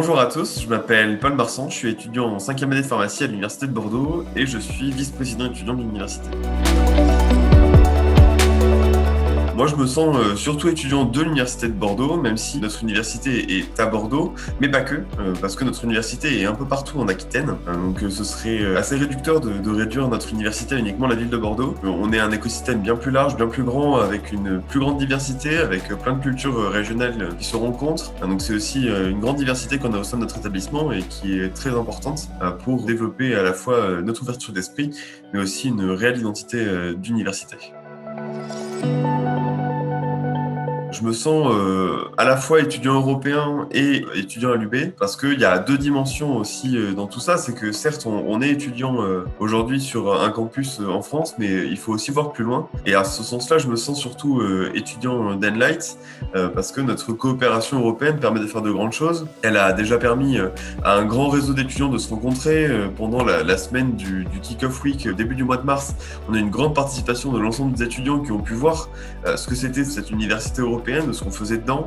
Bonjour à tous, je m'appelle Paul Marsan, je suis étudiant en 5e année de pharmacie à l'Université de Bordeaux et je suis vice-président étudiant de l'université. Moi, je me sens surtout étudiant de l'Université de Bordeaux, même si notre université est à Bordeaux, mais pas que, parce que notre université est un peu partout en Aquitaine. Donc ce serait assez réducteur de réduire notre université à uniquement la ville de Bordeaux. On est un écosystème bien plus large, bien plus grand, avec une plus grande diversité, avec plein de cultures régionales qui se rencontrent. Donc c'est aussi une grande diversité qu'on a au sein de notre établissement et qui est très importante pour développer à la fois notre ouverture d'esprit, mais aussi une réelle identité d'université. Je me sens à la fois étudiant européen et étudiant à l'UB parce qu'il y a deux dimensions aussi dans tout ça. C'est que certes, on est étudiant aujourd'hui sur un campus en France, mais il faut aussi voir plus loin. Et à ce sens-là, je me sens surtout étudiant d'Enlight parce que notre coopération européenne permet de faire de grandes choses. Elle a déjà permis à un grand réseau d'étudiants de se rencontrer pendant la semaine du Kick-Off Week, début du mois de mars. On a une grande participation de l'ensemble des étudiants qui ont pu voir ce que c'était cette université européenne, de ce qu'on faisait dedans.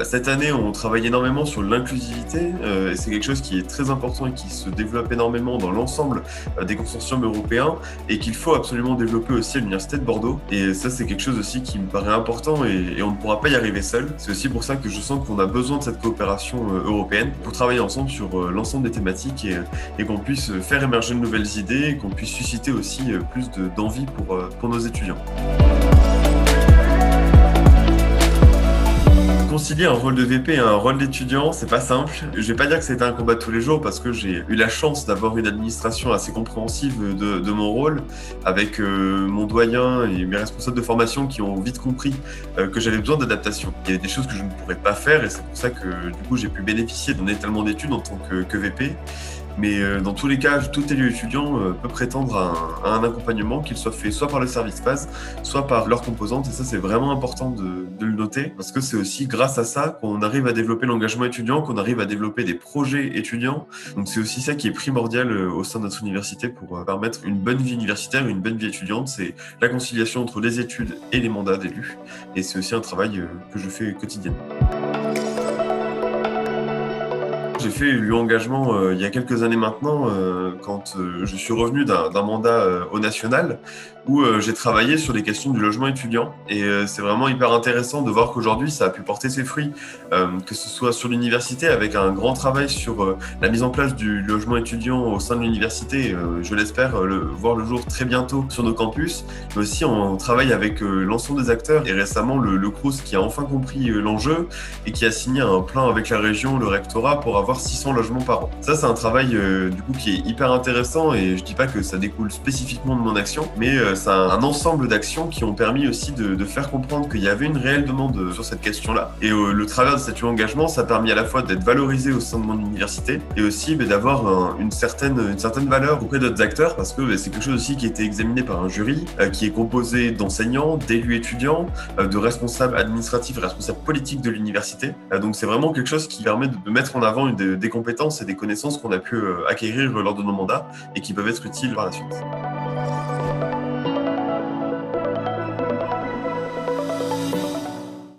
Cette année, on travaille énormément sur l'inclusivité et c'est quelque chose qui est très important et qui se développe énormément dans l'ensemble des consortiums européens et qu'il faut absolument développer aussi à l'Université de Bordeaux. Et ça, c'est quelque chose aussi qui me paraît important et on ne pourra pas y arriver seul. C'est aussi pour ça que je sens qu'on a besoin de cette coopération européenne pour travailler ensemble sur l'ensemble des thématiques et qu'on puisse faire émerger de nouvelles idées et qu'on puisse susciter aussi plus d'envie pour nos étudiants. Concilier un rôle de VP et un rôle d'étudiant, c'est pas simple. Je vais pas dire que c'était un combat de tous les jours parce que j'ai eu la chance d'avoir une administration assez compréhensive de mon rôle avec mon doyen et mes responsables de formation qui ont vite compris que j'avais besoin d'adaptation. Il y avait des choses que je ne pourrais pas faire et c'est pour ça que du coup j'ai pu bénéficier d'un étalement d'études en tant que VP. Mais dans tous les cas, tout élu étudiant peut prétendre à un accompagnement, qu'il soit fait soit par le service PAS, soit par leurs composantes. Et ça, c'est vraiment important de le noter, parce que c'est aussi grâce à ça qu'on arrive à développer l'engagement étudiant, qu'on arrive à développer des projets étudiants. Donc c'est aussi ça qui est primordial au sein de notre université pour permettre une bonne vie universitaire, une bonne vie étudiante. C'est la conciliation entre les études et les mandats d'élus. Et c'est aussi un travail que je fais quotidiennement. J'ai fait l'engagement il y a quelques années maintenant, quand je suis revenu d'un mandat au national, où j'ai travaillé sur les questions du logement étudiant. Et c'est vraiment hyper intéressant de voir qu'aujourd'hui, ça a pu porter ses fruits, que ce soit sur l'université, avec un grand travail sur la mise en place du logement étudiant au sein de l'université, je l'espère voir le jour très bientôt sur nos campus, mais aussi on travaille avec l'ensemble des acteurs. Et récemment, le Crous qui a enfin compris l'enjeu et qui a signé un plan avec la région, le rectorat, pour avoir 600 logements par an. Ça, c'est un travail du coup qui est hyper intéressant et je dis pas que ça découle spécifiquement de mon action, mais c'est un ensemble d'actions qui ont permis aussi de faire comprendre qu'il y avait une réelle demande sur cette question-là. Et le travers de cet engagement, ça a permis à la fois d'être valorisé au sein de mon université et aussi d'avoir une certaine valeur auprès d'autres acteurs parce que c'est quelque chose aussi qui a été examiné par un jury qui est composé d'enseignants, d'élus étudiants, de responsables administratifs et responsables politiques de l'université. Donc c'est vraiment quelque chose qui permet de mettre en avant des compétences et des connaissances qu'on a pu acquérir lors de nos mandats et qui peuvent être utiles par la suite.